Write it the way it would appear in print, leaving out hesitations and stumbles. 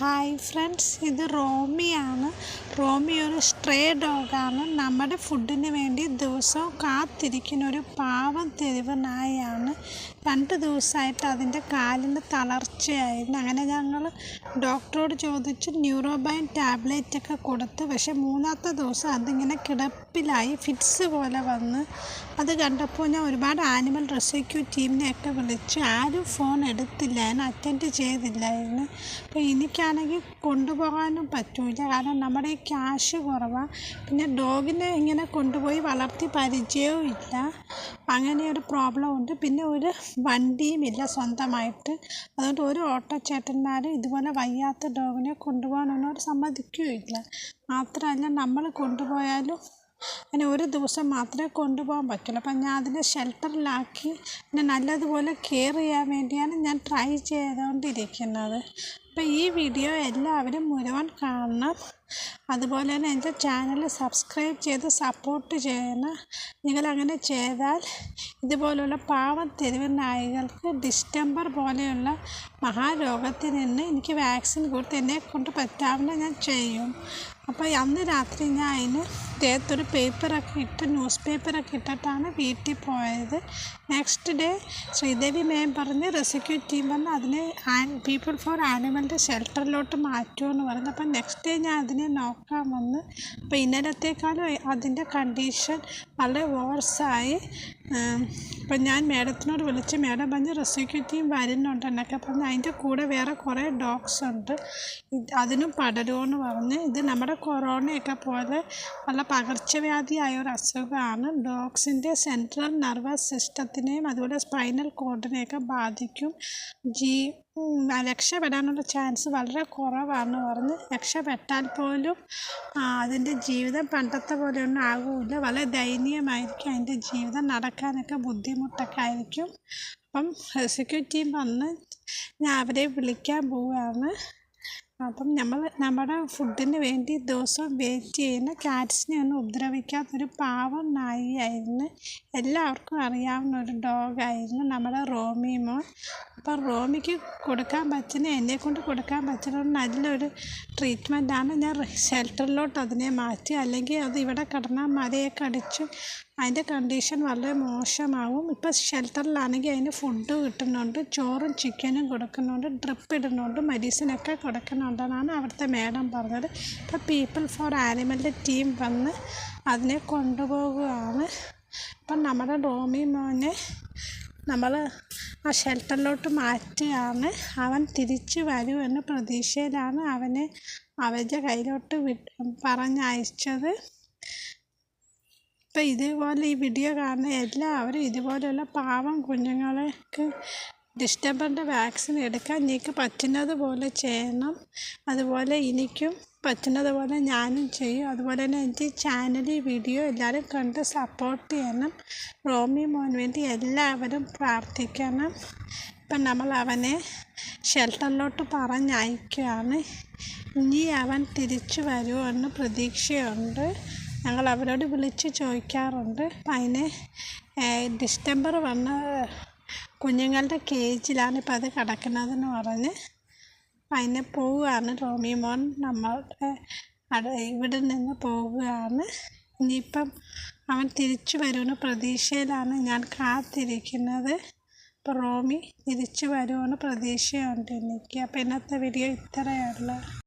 Hi friends, ഇത് റോമിയാണ്. റോമി ഒരു stray ഡോഗാണ്. നമ്മുടെ ഫുഡിന് വേണ്ടി ദിവസവും കാത്തിരിക്കുന്ന ഒരു പാവം തെരുവ് നായയാണ്. 2 ദിവസമായിട്ട് അതിൻ്റെ കാലിന് തളർച്ചയായിരുന്നു. അങ്ങനെ ഞങ്ങൾ ഡോക്ടറോട് ചോദിച്ച് ന്യൂറോബൈൻ ടാബ്ലറ്റൊക്കെ കൊടുത്ത്, പക്ഷേ 3-ാമത്തെ ദിവസം അതിങ്ങനെ കിടപ്പിലായി, ഫിറ്റ്സ് പോലെ വന്ന്. അത് കണ്ടപ്പോൾ ഞാൻ ഒരുപാട് ആനിമൽ റെസ്ക്യൂ ടീമിനെയൊക്കെ വിളിച്ച്. ആരും ഫോൺ എടുത്തില്ലായിരുന്നു, അറ്റൻഡ് ചെയ്തില്ലായിരുന്നു. അപ്പോൾ എനിക്കാണെങ്കിൽ കൊണ്ടുപോകാനും പറ്റില്ല, കാരണം നമ്മുടെ ഈ ക്യാഷ് കുറവാണ്. പിന്നെ ഡോഗിനെ ഇങ്ങനെ കൊണ്ടുപോയി വളർത്തി പരിചയവും ഇല്ല, അങ്ങനെ ഒരു പ്രോബ്ലം ഉണ്ട്. പിന്നെ ഒരു വണ്ടിയുമില്ല സ്വന്തമായിട്ട്. അതുകൊണ്ട് ഒരു ഓട്ടോ ചേട്ടന്മാരും ഇതുപോലെ വയ്യാത്ത ഡോഗിനെ കൊണ്ടുപോകാനൊന്നും അവർ സമ്മതിക്കുകയില്ല. മാത്രമല്ല, നമ്മൾ കൊണ്ടുപോയാലും അങ്ങനെ ഒരു ദിവസം മാത്രമേ കൊണ്ടുപോകാൻ പറ്റുള്ളൂ. അപ്പം ഞാൻ അതിനെ ഷെൽട്ടറിലാക്കി പിന്നെ നല്ലതുപോലെ കെയർ ചെയ്യാൻ വേണ്ടിയാണ് ഞാൻ ട്രൈ ചെയ്തുകൊണ്ടിരിക്കുന്നത്. അപ്പോൾ ഈ വീഡിയോ എല്ലാവരും മുഴുവൻ കാണണം. അതുപോലെ തന്നെ എൻ്റെ ചാനൽ സബ്സ്ക്രൈബ് ചെയ്ത് സപ്പോർട്ട് ചെയ്യണം. നിങ്ങളങ്ങനെ ചെയ്താൽ ഇതുപോലുള്ള പാവം തെരുവ് നായകൾക്ക് ഡിസ്റ്റംബർ പോലെയുള്ള മഹാരോഗത്തിൽ നിന്ന് എനിക്ക് വാക്സിൻ കൊടുത്ത് എന്നെക്കൊണ്ട് പറ്റാവുന്ന ഞാൻ ചെയ്യും. അപ്പോൾ അന്ന് രാത്രി ഞാൻ അതിന് ദേഹത്തൊരു പേപ്പറൊക്കെ ഇട്ട്, ന്യൂസ് പേപ്പറൊക്കെ ഇട്ടിട്ടാണ് വീട്ടിൽ പോയത്. നെക്സ്റ്റ് ഡേ ശ്രീദേവി മാം പറഞ്ഞ് റെസ്ക്യൂ ടീം പറഞ്ഞ് അതിനെ പീപ്പിൾ ഫോർ ആനിമലിൻ്റെ ഷെൽട്ടറിലോട്ട് മാറ്റുമെന്ന് പറഞ്ഞു. അപ്പം നെക്സ്റ്റ് ഡേ ഞാൻ അതിനെ നോക്കാൻ വന്ന്. അപ്പോൾ ഇന്നലത്തേക്കാളും അതിൻ്റെ കണ്ടീഷൻ വളരെ വേഴ്സായി. അപ്പം ഞാൻ മേഡത്തിനോട് വിളിച്ച്, മേഡം പറഞ്ഞ് റെസ്ക്യൂ ടീം വരുന്നുണ്ട് എന്നൊക്കെ പറഞ്ഞ്. അതിൻ്റെ കൂടെ വേറെ കുറേ ഡോഗ്സ് ഉണ്ട്, അതിനും പടരുമെന്ന് പറഞ്ഞ്. ഇത് നമ്മുടെ കൊറോണയൊക്കെ പോലെ നല്ല പകർച്ചവ്യാധിയായ ഒരു അസുഖമാണ്. ഡോഗ്സിൻ്റെ സെൻട്രൽ നെർവസ് സിസ്റ്റത്തിനെയും അതുപോലെ സ്പൈനൽ കോഡിനെയൊക്കെ ബാധിക്കും. രക്ഷപ്പെടാനുള്ള ചാൻസ് വളരെ കുറവാണെന്ന് പറഞ്ഞ്. രക്ഷപ്പെട്ടാൽ പോലും അതിൻ്റെ ജീവിതം പണ്ടത്തെ പോലെയൊന്നും ആകില്ല, വളരെ ദയനീയമായിരിക്കും അതിൻ്റെ ജീവിതം, നടക്കാനൊക്കെ ബുദ്ധിമുട്ടൊക്കെ ആയിരിക്കും. അപ്പം റെസ്ക്യൂ ടീം വന്ന് ഞാൻ അവരെ വിളിക്കാൻ പോവുകയാണ്. അപ്പം നമ്മുടെ ഫുഡിന് വേണ്ടി ദിവസവും വെയിറ്റ് ചെയ്യുന്ന, കാറ്റ്സിനെ ഒന്നും ഉപദ്രവിക്കാത്തൊരു പാവം നായിയായിരുന്നു. എല്ലാവർക്കും അറിയാവുന്ന ഒരു ഡോഗായിരുന്നു നമ്മുടെ റോമി മോൻ. അപ്പം റോമിക്ക് കൊടുക്കാൻ പറ്റുന്ന, എന്നെക്കൊണ്ട് കൊടുക്കാൻ പറ്റുന്ന നല്ലൊരു ട്രീറ്റ്മെൻറ്റാണ്. ഞാൻ ഷെൽട്ടറിലോട്ട് അതിനെ മാറ്റി. അല്ലെങ്കിൽ അത് ഇവിടെ കിടന്നാൽ മരയൊക്കെ അടിച്ച് അതിൻ്റെ കണ്ടീഷൻ വളരെ മോശമാവും. ഇപ്പോൾ ഷെൽട്ടറിലാണെങ്കിൽ അതിന് ഫുഡ് കിട്ടുന്നുണ്ട്, ചോറും ചിക്കനും കൊടുക്കുന്നുണ്ട്, ഡ്രിപ്പ് ഇടുന്നുണ്ട്, മെഡിസിനൊക്കെ കൊടുക്കുന്നുണ്ടെന്നാണ് അവിടുത്തെ മേഡം പറഞ്ഞത്. ഇപ്പോൾ പീപ്പിൾ ഫോർ ആനിമലിൻ്റെ ടീം വന്ന് അതിനെ കൊണ്ടുപോകുകയാണ്. അപ്പം നമ്മുടെ റോമി മോനെ നമ്മൾ ആ ഷെൽട്ടറിലോട്ട് മാറ്റുകയാണ്. അവൻ തിരിച്ച് വരുമെന്ന പ്രതീക്ഷയിലാണ് അവനെ അവൻ്റെ കയ്യിലോട്ട് പറഞ്ഞയച്ചത്. ഇപ്പം ഇതുപോലെ ഈ വീഡിയോ കാണുന്ന എല്ലാവരും ഇതുപോലെയുള്ള പാവം കുഞ്ഞുങ്ങൾക്ക് ഡിസ്റ്റംബറിൻ്റെ വാക്സിൻ എടുക്കാൻ നിങ്ങൾക്ക് പറ്റുന്നത് പോലെ ചെയ്യണം. അതുപോലെ എനിക്കും പറ്റുന്നത് പോലെ ഞാനും ചെയ്യും. അതുപോലെ തന്നെ എൻ്റെ ചാനൽ വീഡിയോ എല്ലാവരും കണ്ട് സപ്പോർട്ട് ചെയ്യണം. റോമി മോന് വേണ്ടി എല്ലാവരും പ്രാർത്ഥിക്കണം. ഇപ്പം നമ്മൾ അവനെ ഷെൽട്ടറിലോട്ട് പറഞ്ഞയക്കുകയാണ്. ഇനി അവൻ തിരിച്ചു വരുമെന്ന് പ്രതീക്ഷയുണ്ട്. ഞങ്ങൾ അവരോട് വിളിച്ച് ചോദിക്കാറുണ്ട്. അപ്പം അതിന് ഡിസ്റ്റംബർ വന്ന കുഞ്ഞുങ്ങളുടെ കേജിലാണ് ഇപ്പം അത് കിടക്കുന്നതെന്ന് പറഞ്ഞ് അതിനെ പോവുകയാണ്. റോമി മോൻ നമ്മളുടെ ഇവിടെ നിന്ന് പോവുകയാണ്. ഇനിയിപ്പം അവൻ തിരിച്ചു വരുമെന്ന് പ്രതീക്ഷയിലാണ് ഞാൻ കാത്തിരിക്കുന്നത്. അപ്പോൾ റോമി തിരിച്ചു വരുമെന്ന് പ്രതീക്ഷയുണ്ട് എനിക്ക്. അപ്പോൾ ഇന്നത്തെ വീഡിയോ ഇത്രയേ ഉള്ളൂ.